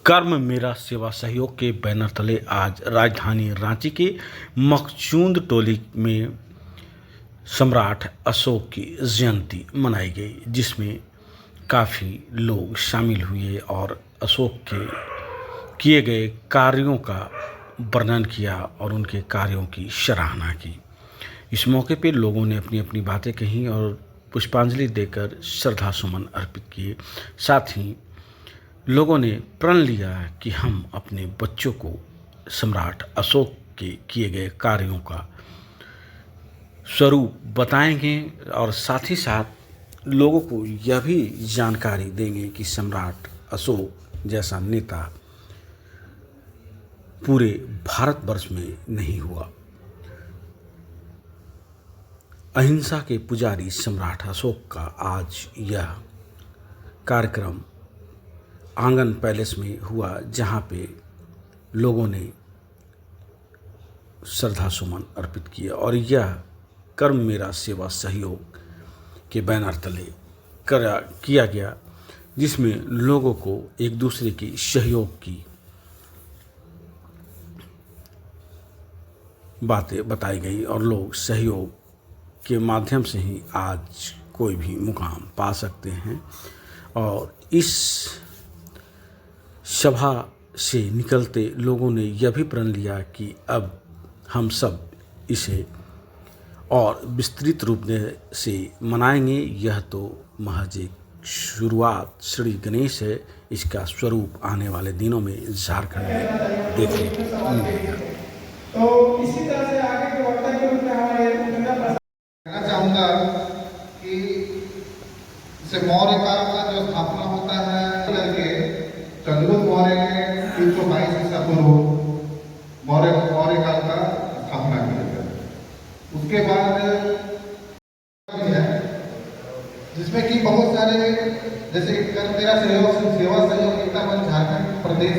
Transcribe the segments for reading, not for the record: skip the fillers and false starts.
कर्म मेरा सेवा सहयोग के बैनर तले आज राजधानी रांची के मखचूंद टोली में सम्राट अशोक की जयंती मनाई गई, जिसमें काफ़ी लोग शामिल हुए और अशोक के किए गए कार्यों का वर्णन किया और उनके कार्यों की सराहना की। इस मौके पर लोगों ने अपनी अपनी बातें कहीं और पुष्पांजलि देकर श्रद्धा सुमन अर्पित किए। साथ ही लोगों ने प्रण लिया कि हम अपने बच्चों को सम्राट अशोक के किए गए कार्यों का स्वरूप बताएंगे और साथ ही साथ लोगों को यह भी जानकारी देंगे कि सम्राट अशोक जैसा नेता पूरे भारतवर्ष में नहीं हुआ। अहिंसा के पुजारी सम्राट अशोक का आज यह कार्यक्रम आंगन पैलेस में हुआ, जहां पे लोगों ने श्रद्धा सुमन अर्पित किया और यह कर्म मेरा सेवा सहयोग के बैनर तले किया गया, जिसमें लोगों को एक दूसरे की सहयोग की बातें बताई गई और लोग सहयोग के माध्यम से ही आज कोई भी मुकाम पा सकते हैं। और इस सभा से निकलते लोगों ने यह भी प्रण लिया कि अब हम सब इसे और विस्तृत रूप से मनाएंगे। यह तो महज एक शुरुआत श्री गणेश है, इसका स्वरूप आने वाले दिनों में झारखंड में देखने को मिलेगा। तो इसी तरह से आगे के वक्ता के रूप में हमारे कहना चाहूँगा कि जैसे मौर्य काल का जो स्थापना होता है करके चंद्रगुप्त मौर्य ने 322 ईसा पूर्व मौर्य काल का स्थापना किया गया। उसके बाद है जिसमें कि बहुत सारे जैसे कर्म मेरा सेवा सहयोग एकता मंच झारखंड प्रदेश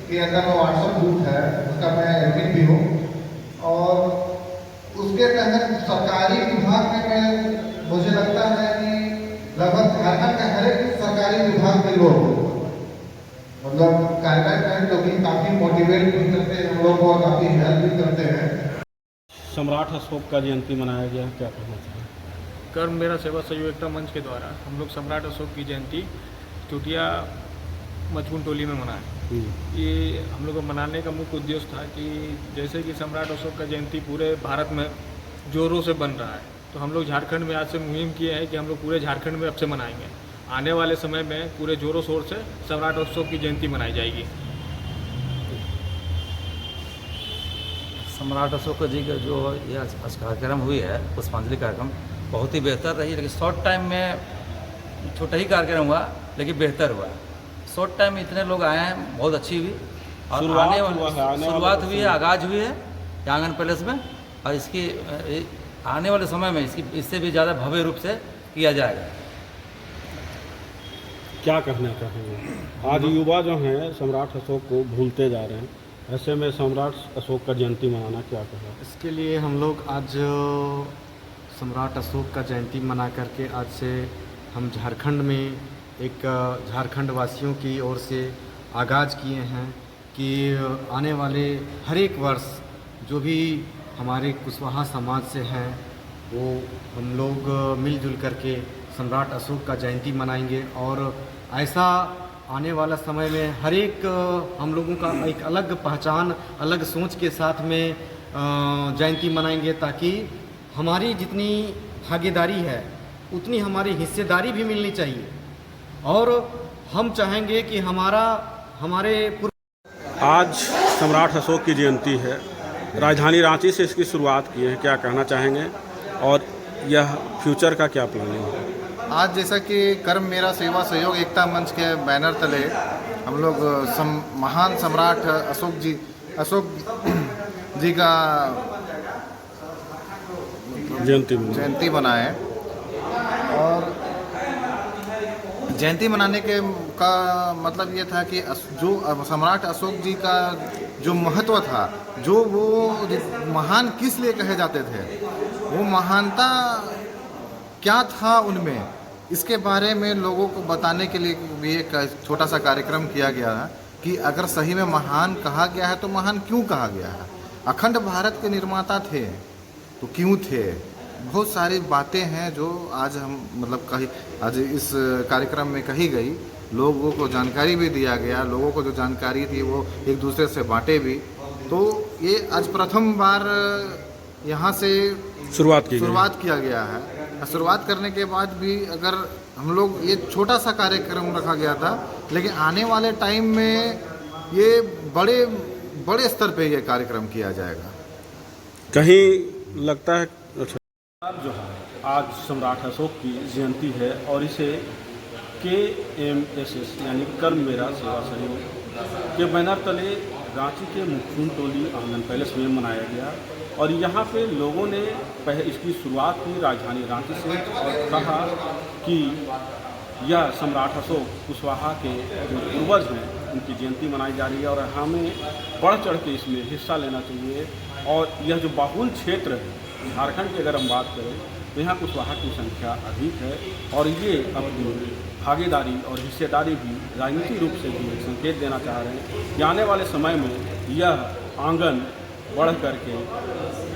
के अंदर में व्हाट्सएप ग्रुप है, उसका मैं एडमिन भी हूँ। और उसके तहत सरकारी विभाग में मुझे लगता है कि लगभग झारखंड के हर एक सरकारी विभाग के लोग मतलब कार्यक्रम जो कि काफ़ी मोटिवेट भी करते हैं हम लोग और काफ़ी हेल्प भी करते हैं। सम्राट अशोक का जयंती मनाया गया, क्या कहना चाहिए? कर्म मेरा सेवा सहयोग एकता मंच के द्वारा हम लोग सम्राट अशोक की जयंती चुटिया मचकुन टोली में मनाए। ये हम लोग को मनाने का मुख्य उद्देश्य था कि जैसे कि सम्राट अशोक का जयंती पूरे भारत में जोरों से बन रहा है, तो हम लोग झारखंड में आज से मुहिम किए हैं कि हम लोग पूरे झारखंड में अब से मनाएंगे। आने वाले समय में पूरे जोरों शोर से सम्राट अशोक की जयंती मनाई जाएगी। सम्राट अशोक जी का जो यह कार्यक्रम हुई है पुष्पांजलि कार्यक्रम बहुत ही बेहतर रही, लेकिन शॉर्ट टाइम में छोटा ही कार्यक्रम हुआ लेकिन बेहतर हुआ। शॉर्ट टाइम में इतने लोग आए हैं, बहुत अच्छी हुई और शुरुआत हुई है, आगाज हुई है आंगन पैलेस में और इसकी आने वाले समय में इससे भी ज़्यादा भव्य रूप से किया जाएगा। क्या कहना चाहेंगे? आज युवा जो हैं सम्राट अशोक को भूलते जा रहे हैं, ऐसे में सम्राट अशोक का जयंती मनाना क्या कहें? इसके लिए हम लोग आज सम्राट अशोक का जयंती मना करके आज से हम झारखंड में एक झारखंड वासियों की ओर से आगाज़ किए हैं कि आने वाले हर एक वर्ष जो भी हमारे कुशवाहा समाज से हैं वो हम लोग मिलजुल करके सम्राट अशोक का जयंती मनाएंगे। और ऐसा आने वाला समय में हर एक हम लोगों का एक अलग पहचान, अलग सोच के साथ में जयंती मनाएंगे, ताकि हमारी जितनी भागीदारी है उतनी हमारी हिस्सेदारी भी मिलनी चाहिए। और हम चाहेंगे कि हमारे आज सम्राट अशोक की जयंती है, राजधानी रांची से इसकी शुरुआत की है, क्या कहना चाहेंगे और यह फ्यूचर का क्या प्लानिंग है? आज जैसा कि कर्म मेरा सेवा सहयोग एकता मंच के बैनर तले हम लोग महान सम्राट अशोक जी का जयंती बनाए और जयंती मनाने का मतलब ये था कि जो सम्राट अशोक जी का जो महत्व था, जो वो महान किस लिए कहे जाते थे, वो महानता क्या था उनमें, इसके बारे में लोगों को बताने के लिए भी एक छोटा सा कार्यक्रम किया गया है कि अगर सही में महान कहा गया है तो महान क्यों कहा गया है। अखंड भारत के निर्माता थे तो क्यों थे। बहुत सारी बातें हैं जो आज हम मतलब आज इस कार्यक्रम में कही गई, लोगों को जानकारी भी दिया गया, लोगों को जो जानकारी थी वो एक दूसरे से बांटे भी। तो ये आज प्रथम बार यहाँ से शुरुआत किया गया है। शुरुआत करने के बाद भी अगर हम लोग ये छोटा सा कार्यक्रम रखा गया था, लेकिन आने वाले टाइम में ये बड़े स्तर पे ये कार्यक्रम किया जाएगा। कहीं लगता है जो है आज सम्राट अशोक की जयंती है और इसे KMSS यानी कर्म मेरा सेवा सहयोग के बैनर तले रांची के मुखचुंद टोली आंगन पैलेस में मनाया गया। और यहाँ पे लोगों ने इसकी शुरुआत की राजधानी रांची से और कहा कि यह सम्राट अशोक कुशवाहा के जो पूर्वज हैं उनकी जयंती मनाई जा रही है और हमें बढ़ चढ़ के इसमें हिस्सा लेना चाहिए। और यह जो बाहुल क्षेत्र है झारखंड की अगर हम बात करें तो यहाँ कुशवाहा की संख्या अधिक है और ये अपनी भागीदारी और हिस्सेदारी भी राजनीतिक रूप से भी संकेत देना चाह रहे हैं कि आने वाले समय में यह आंगन बढ़ करके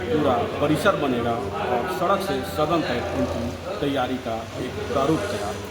पूरा परिसर बनेगा और सड़क से सदन तक उनकी तैयारी का एक प्रारूप तैयार होगा।